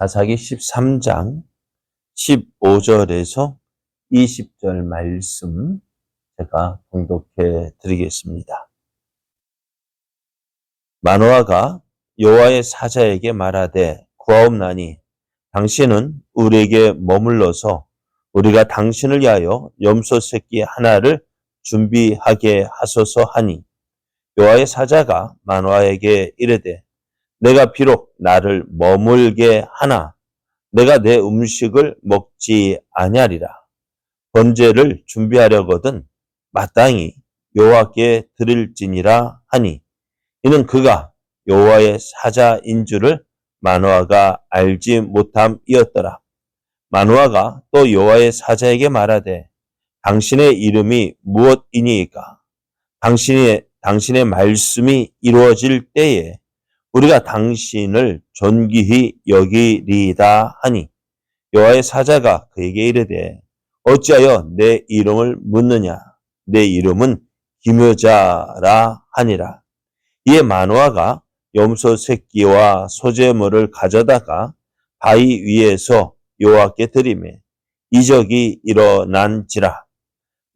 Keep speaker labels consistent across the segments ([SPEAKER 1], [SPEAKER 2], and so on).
[SPEAKER 1] 사사기 13장 15절에서 20절 말씀 제가 봉독해 드리겠습니다. 마노아가 여호와의 사자에게 말하되 구하옵나니 당신은 우리에게 머물러서 우리가 당신을 위하여 염소 새끼 하나를 준비하게 하소서 하니 여호와의 사자가 마노아에게 이르되 내가 비록 나를 머물게 하나 내가 내 음식을 먹지 아니하리라. 번제를 준비하려거든 마땅히 여호와께 드릴지니라 하니 이는 그가 여호와의 사자인 줄을 마노아가 알지 못함이었더라. 마노아가 또 여호와의 사자에게 말하되 당신의 이름이 무엇이니이까? 당신의 말씀이 이루어질 때에 우리가 당신을 존귀히 여기리이다 하니 여호와의 사자가 그에게 이르되 어찌하여 내 이름을 묻느냐? 내 이름은 기묘자라 하니라. 이에 마노아가 염소 새끼와 소제물을 가져다가 바위 위에서 여호와께 드리매 이적이 일어난지라.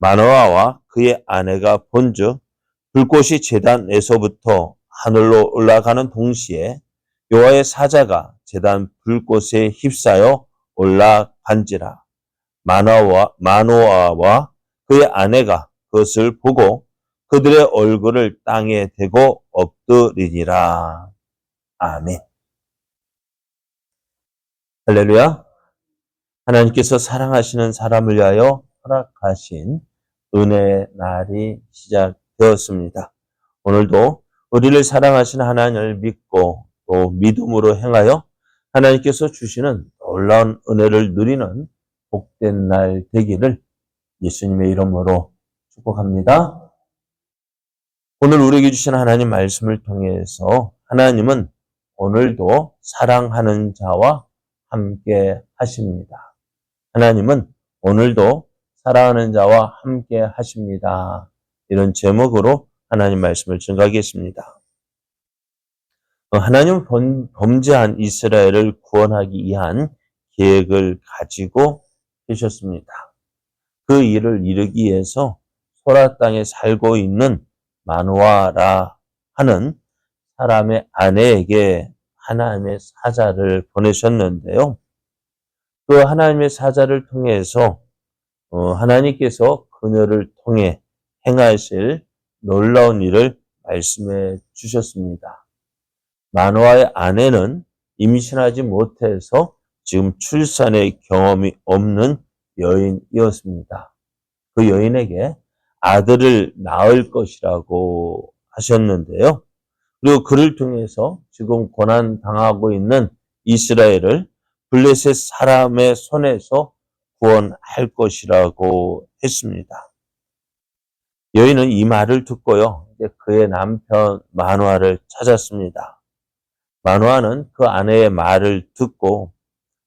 [SPEAKER 1] 마노아와 그의 아내가 본즉 불꽃이 제단에서부터 하늘로 올라가는 동시에 여호와의 사자가 제단 불꽃에 휩싸여 올라간지라. 마노아와 그의 아내가 그것을 보고 그들의 얼굴을 땅에 대고 엎드리니라. 아멘. 할렐루야. 하나님께서 사랑하시는 사람을 위하여 허락하신 은혜의 날이 시작되었습니다. 오늘도 우리를 사랑하시는 하나님을 믿고 또 믿음으로 행하여 하나님께서 주시는 놀라운 은혜를 누리는 복된 날 되기를 예수님의 이름으로 축복합니다. 오늘 우리에게 주신 하나님 말씀을 통해서 하나님은 오늘도 사랑하는 자와 함께 하십니다. 하나님은 오늘도 사랑하는 자와 함께 하십니다. 이런 제목으로 하나님 말씀을 증거하겠습니다. 하나님은 범죄한 이스라엘을 구원하기 위한 계획을 가지고 계셨습니다. 그 일을 이루기 위해서 소라 땅에 살고 있는 마노아라 하는 사람의 아내에게 하나님의 사자를 보내셨는데요. 그 하나님의 사자를 통해서 하나님께서 그녀를 통해 행하실 놀라운 일을 말씀해 주셨습니다. 마노아의 아내는 임신하지 못해서 지금 출산의 경험이 없는 여인이었습니다. 그 여인에게 아들을 낳을 것이라고 하셨는데요. 그리고 그를 통해서 지금 고난당하고 있는 이스라엘을 블레셋 사람의 손에서 구원할 것이라고 했습니다. 여인은 이 말을 듣고요, 이제 그의 남편 마노아를 찾았습니다. 마노아는 그 아내의 말을 듣고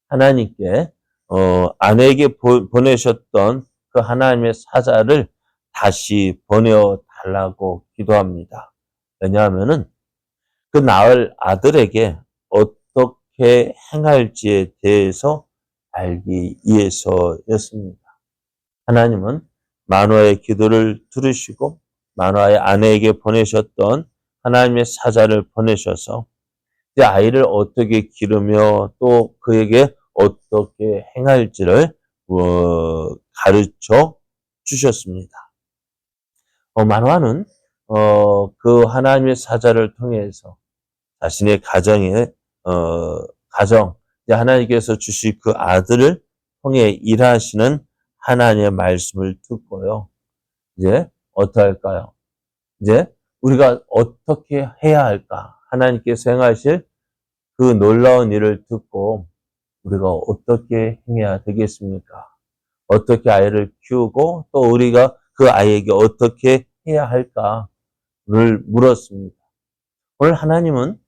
[SPEAKER 1] 하나님께 아내에게 보내셨던 그 하나님의 사자를 다시 보내달라고 기도합니다. 왜냐하면은 그 낳을 아들에게 어떻게 행할지에 대해서 알기 위해서였습니다. 하나님은 마노아의 기도를 들으시고 마노아의 아내에게 보내셨던 하나님의 사자를 보내셔서 이제 아이를 어떻게 기르며 또 그에게 어떻게 행할지를 가르쳐 주셨습니다. 마노아는 그 하나님의 사자를 통해서 자신의 가정, 하나님께서 주신 그 아들을 통해 일하시는 하나님의 말씀을 듣고요. 이제 어떻게 할까요? 이제 우리가 어떻게 해야 할까? 하나님께서 행하실 그 놀라운 일을 듣고 우리가 어떻게 행해야 되겠습니까? 어떻게 아이를 키우고 또 우리가 그 아이에게 어떻게 해야 할까를 물었습니다. 오늘 하나님은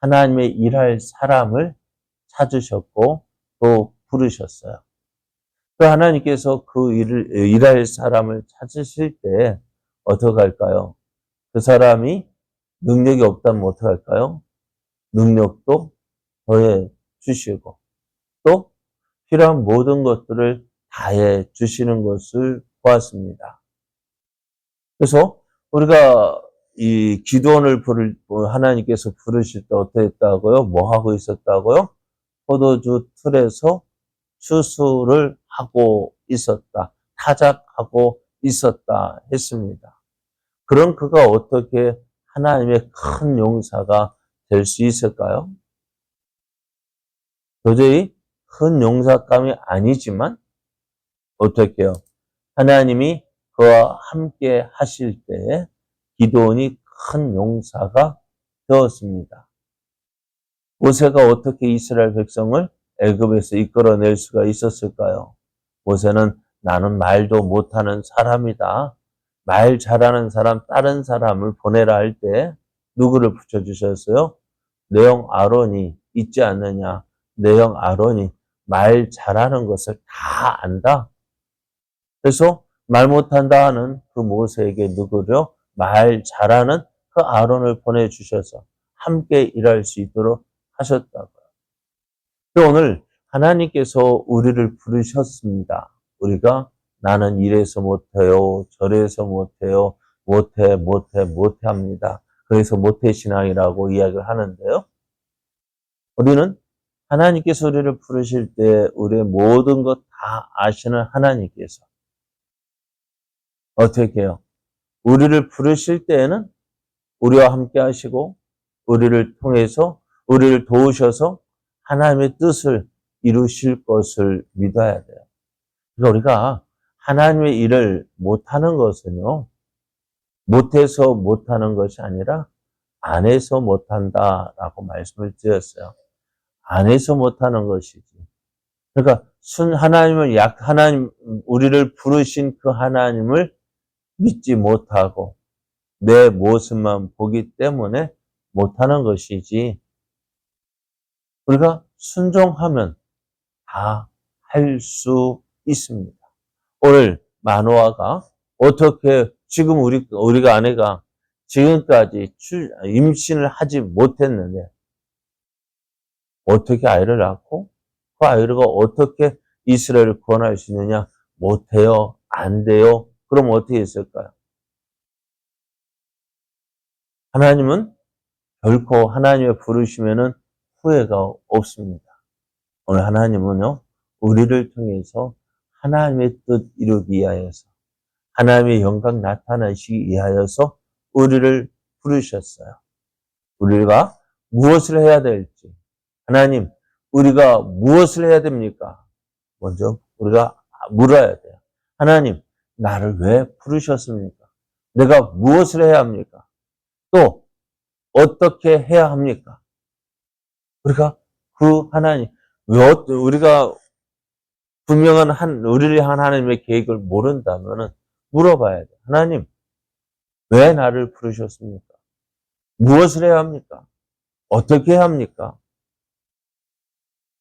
[SPEAKER 1] 하나님의 일할 사람을 찾으셨고 또 부르셨어요. 또 하나님께서 그 일할 사람을 찾으실 때 어떻게 할까요? 그 사람이 능력이 없다면 어떻게 할까요? 능력도 더해 주시고 또 필요한 모든 것들을 다해 주시는 것을 보았습니다. 그래서 우리가 이 기도원을 하나님께서 부르실 때 어떻게 했다고요? 뭐 하고 있었다고요? 포도주 틀에서 추수를 하고 있었다. 타작하고 있었다 했습니다. 그럼 그가 어떻게 하나님의 큰 용사가 될 수 있을까요? 도저히 큰 용사감이 아니지만 어떻게 해요? 하나님이 그와 함께 하실 때에 기도원이 큰 용사가 되었습니다. 모세가 어떻게 이스라엘 백성을 애굽에서 이끌어낼 수가 있었을까요? 모세는 나는 말도 못하는 사람이다. 말 잘하는 사람, 다른 사람을 보내라 할 때 누구를 붙여주셨어요? 내 형 아론이 있지 않느냐? 내 형 아론이 말 잘하는 것을 다 안다. 그래서 말 못한다 하는 그 모세에게 누구요? 말 잘하는 그 아론을 보내주셔서 함께 일할 수 있도록 하셨다고요. 오늘 하나님께서 우리를 부르셨습니다. 우리가 나는 이래서 못해요, 저래서 못해요, 못해 합니다. 그래서 못해 신앙이라고 이야기를 하는데요. 우리는 하나님께서 우리를 부르실 때 우리의 모든 것 다 아시는 하나님께서 어떻게 해요? 우리를 부르실 때에는 우리와 함께 하시고 우리를 통해서 우리를 도우셔서 하나님의 뜻을 이루실 것을 믿어야 돼요. 그러니까 우리가 하나님의 일을 못하는 것은요, 못해서 못하는 것이 아니라 안 해서 못한다라고 말씀을 드렸어요. 안 해서 못하는 것이지. 그러니까 하나님, 우리를 부르신 그 하나님을 믿지 못하고 내 모습만 보기 때문에 못하는 것이지, 우리가 순종하면 다 할 수 있습니다. 오늘 마노아가 어떻게 지금 우리가 아내가 지금까지 임신을 하지 못했는데 어떻게 아이를 낳고 그 아이가 어떻게 이스라엘을 구원할 수 있느냐? 못해요. 안 돼요. 그럼 어떻게 했을까요? 하나님은 결코 하나님의 부르시면은 후회가 없습니다. 오늘 하나님은요, 우리를 통해서 하나님의 뜻 이루기 위하여서, 하나님의 영광 나타나시기 위하여서 우리를 부르셨어요. 우리가 무엇을 해야 될지, 하나님, 우리가 무엇을 해야 됩니까? 먼저 우리가 물어야 돼요. 하나님, 나를 왜 부르셨습니까? 내가 무엇을 해야 합니까? 또 어떻게 해야 합니까? 우리가 그 하나님, 우리가 분명한 우리를 향한 하나님의 계획을 모른다면 물어봐야 돼요. 하나님, 왜 나를 부르셨습니까? 무엇을 해야 합니까? 어떻게 해야 합니까?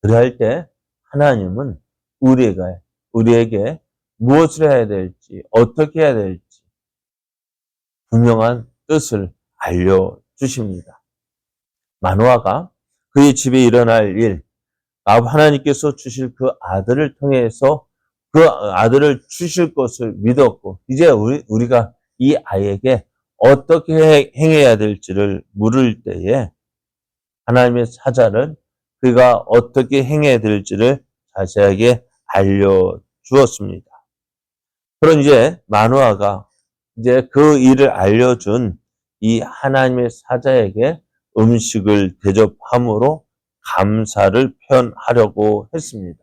[SPEAKER 1] 그래 할 때 하나님은 우리에게 무엇을 해야 될지, 어떻게 해야 될지 분명한 뜻을 알려주십니다. 마노아가 그의 집에 일어날 일, 하나님께서 주실 그 아들을 통해서 그 아들을 주실 것을 믿었고, 이제 우리가 이 아이에게 어떻게 행해야 될지를 물을 때에 하나님의 사자를 그가 어떻게 행해야 될지를 자세하게 알려주었습니다. 그럼 이제 마노아가 이제 그 일을 알려준 이 하나님의 사자에게 음식을 대접함으로 감사를 표현하려고 했습니다.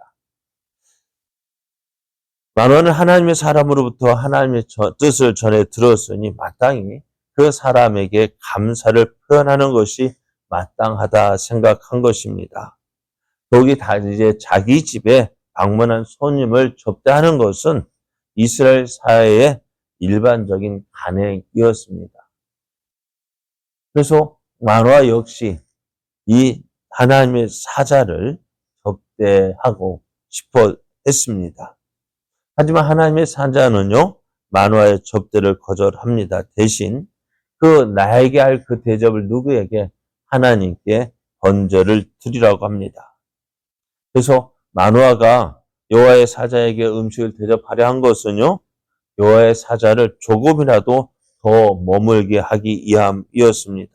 [SPEAKER 1] 마노아는 하나님의 사람으로부터 하나님의 뜻을 전해 들었으니 마땅히 그 사람에게 감사를 표현하는 것이 마땅하다 생각한 것입니다. 더욱이 이제 자기 집에 방문한 손님을 접대하는 것은 이스라엘 사회의 일반적인 관행이었습니다. 그래서 마노아 역시 이 하나님의 사자를 접대하고 싶어 했습니다. 하지만 하나님의 사자는요, 마노아의 접대를 거절합니다. 대신 나에게 할 그 대접을 누구에게? 하나님께 번제를 드리라고 합니다. 그래서 마노아가 여호와의 사자에게 음식을 대접하려 한 것은요, 여호와의 사자를 조금이라도 더 머물게 하기 위함이었습니다.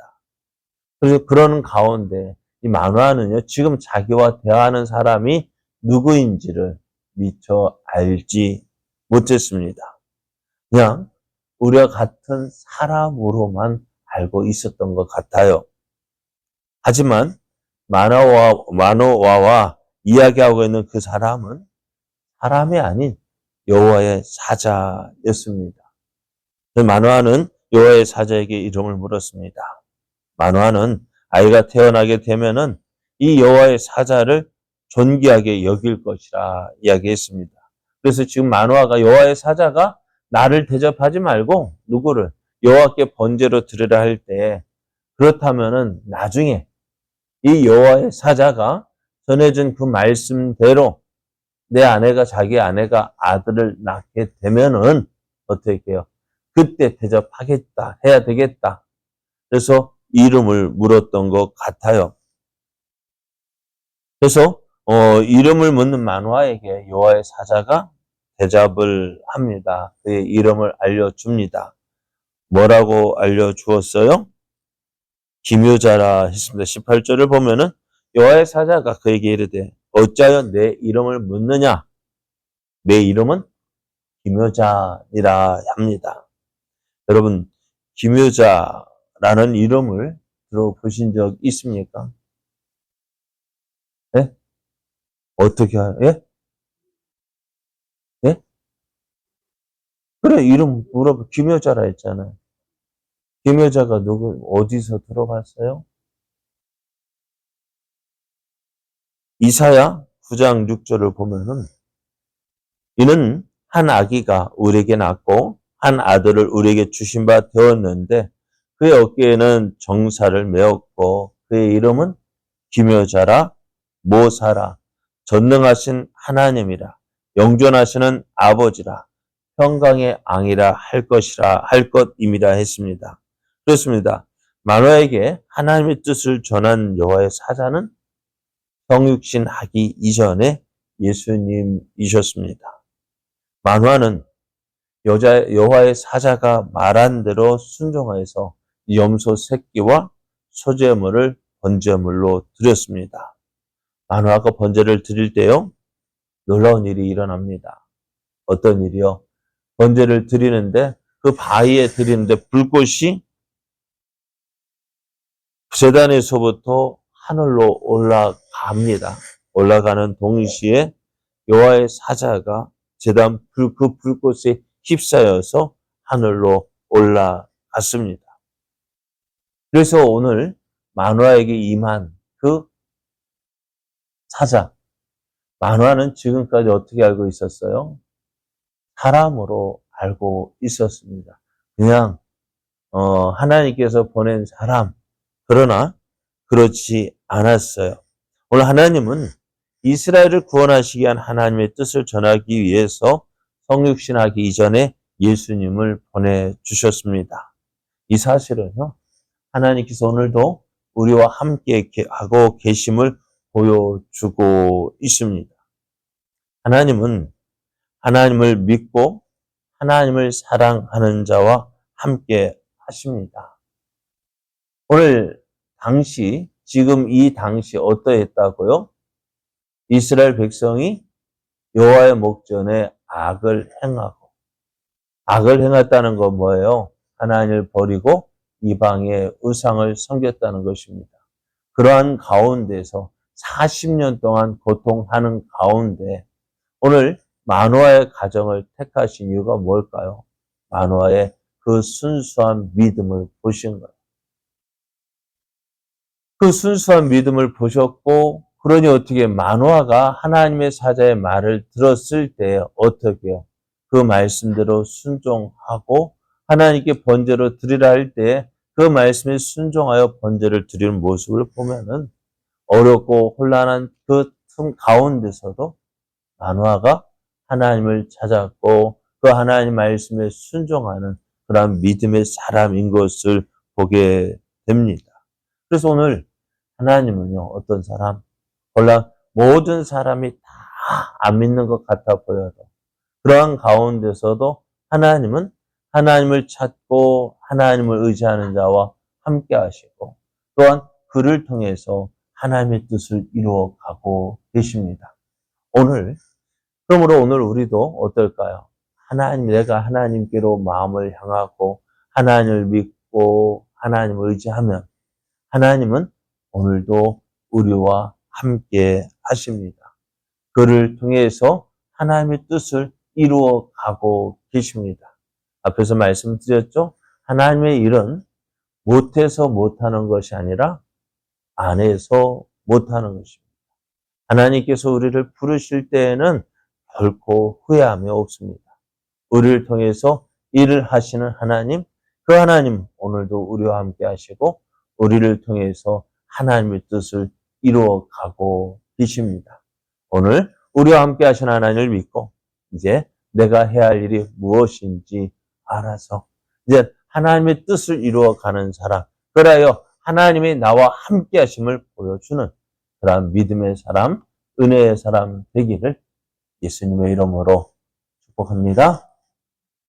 [SPEAKER 1] 그래서 그러는 가운데 이 마노아는요, 지금 자기와 대화하는 사람이 누구인지를 미처 알지 못했습니다. 그냥 우리와 같은 사람으로만 알고 있었던 것 같아요. 하지만 마노아와 이야기하고 있는 그 사람은 사람이 아닌 여호와의 사자였습니다. 마노아는 여호와의 사자에게 이름을 물었습니다. 마노아는 아이가 태어나게 되면은 이 여호와의 사자를 존귀하게 여길 것이라 이야기했습니다. 그래서 지금 마노아가 여호와의 사자가 나를 대접하지 말고 누구를 여호와께 번제로 드리라 할 때, 그렇다면은 나중에 이 여호와의 사자가 전해준 그 말씀대로 내 아내가 자기 아내가 아들을 낳게 되면은 어떻게 해요? 그때 대접하겠다, 해야 되겠다. 그래서 이름을 물었던 것 같아요. 그래서 이름을 묻는 마노아에게 여호와의 사자가 대답을 합니다. 그의 이름을 알려줍니다. 뭐라고 알려주었어요? 기묘자라 했습니다. 18절을 보면은 여호와의 사자가 그에게 이르되 어찌하여 내 이름을 묻느냐? 내 이름은 기묘자니라 합니다. 여러분, 기묘자라는 이름을 들어보신 적 있습니까? 예? 어떻게, 예? 예? 그래, 이름 물어봐. 기묘자라 했잖아요. 기묘자가 어디서 들어봤어요? 이사야 9장 6절을 보면은 이는 한 아기가 우리에게 낳고 한 아들을 우리에게 주신 바 되었는데 그의 어깨에는 정사를 메었고 그의 이름은 기묘자라 모사라 전능하신 하나님이라 영존하시는 아버지라 평강의 앙이라 할 것임이라 했습니다. 그렇습니다. 마노아에게 하나님의 뜻을 전한 여호와의 사자는 성육신 하기 이전에 예수님이셨습니다. 마노아는 여호와의 사자가 말한 대로 순종하여서 염소 새끼와 소제물을 번제물로 드렸습니다. 마노아가 번제를 드릴 때요, 놀라운 일이 일어납니다. 어떤 일이요? 번제를 드리는데 그 바위에 드리는데 불꽃이 제단에서부터 하늘로 올라갑니다. 올라가는 동시에 여호와의 사자가 제단 그 불꽃에 휩싸여서 하늘로 올라갔습니다. 그래서 오늘 마노아에게 임한 그 사자, 마노아는 지금까지 어떻게 알고 있었어요? 사람으로 알고 있었습니다. 그냥 하나님께서 보낸 사람, 그러나 그렇지 않았어요. 오늘 하나님은 이스라엘을 구원하시기 위한 하나님의 뜻을 전하기 위해서 성육신하기 이전에 예수님을 보내주셨습니다. 이 사실은요, 하나님께서 오늘도 우리와 함께 하고 계심을 보여주고 있습니다. 하나님은 하나님을 믿고 하나님을 사랑하는 자와 함께 하십니다. 오늘 지금 이 당시 어떠했다고요? 이스라엘 백성이 여호와의 목전에 악을 행했다는 건 뭐예요? 하나님을 버리고 이방의 우상을 섬겼다는 것입니다. 그러한 가운데서 40년 동안 고통하는 가운데 오늘 마노아의 가정을 택하신 이유가 뭘까요? 마노아의 그 순수한 믿음을 보신 거예요. 그 순수한 믿음을 보셨고, 그러니 어떻게 마노아가 하나님의 사자의 말을 들었을 때 어떻게 해요? 그 말씀대로 순종하고 하나님께 번제로 드리라 할 때 그 말씀에 순종하여 번제를 드리는 모습을 보면은 어렵고 혼란한 그 틈 가운데서도 마노아가 하나님을 찾았고 그 하나님 말씀에 순종하는 그런 믿음의 사람인 것을 보게 됩니다. 그래서 오늘 하나님은요, 어떤 사람? 모든 사람이 다 안 믿는 것 같아 보여도 그러한 가운데서도 하나님은 하나님을 찾고 하나님을 의지하는 자와 함께 하시고 또한 그를 통해서 하나님의 뜻을 이루어가고 계십니다. 그러므로 오늘 우리도 어떨까요? 내가 하나님께로 마음을 향하고 하나님을 믿고 하나님을 의지하면 하나님은 오늘도 우리와 함께 하십니다. 그를 통해서 하나님의 뜻을 이루어 가고 계십니다. 앞에서 말씀드렸죠? 하나님의 일은 못해서 못하는 것이 아니라 안 해서 못하는 것입니다. 하나님께서 우리를 부르실 때에는 결코 후회함이 없습니다. 우리를 통해서 일을 하시는 하나님, 그 하나님 오늘도 우리와 함께 하시고 우리를 통해서 하나님의 뜻을 이루어 가고 계십니다. 오늘 우리와 함께 하신 하나님을 믿고 이제 내가 해야 할 일이 무엇인지 알아서 이제 하나님의 뜻을 이루어 가는 사람, 그래야 하나님이 나와 함께 하심을 보여주는 그러한 믿음의 사람, 은혜의 사람 되기를 예수님의 이름으로 축복합니다.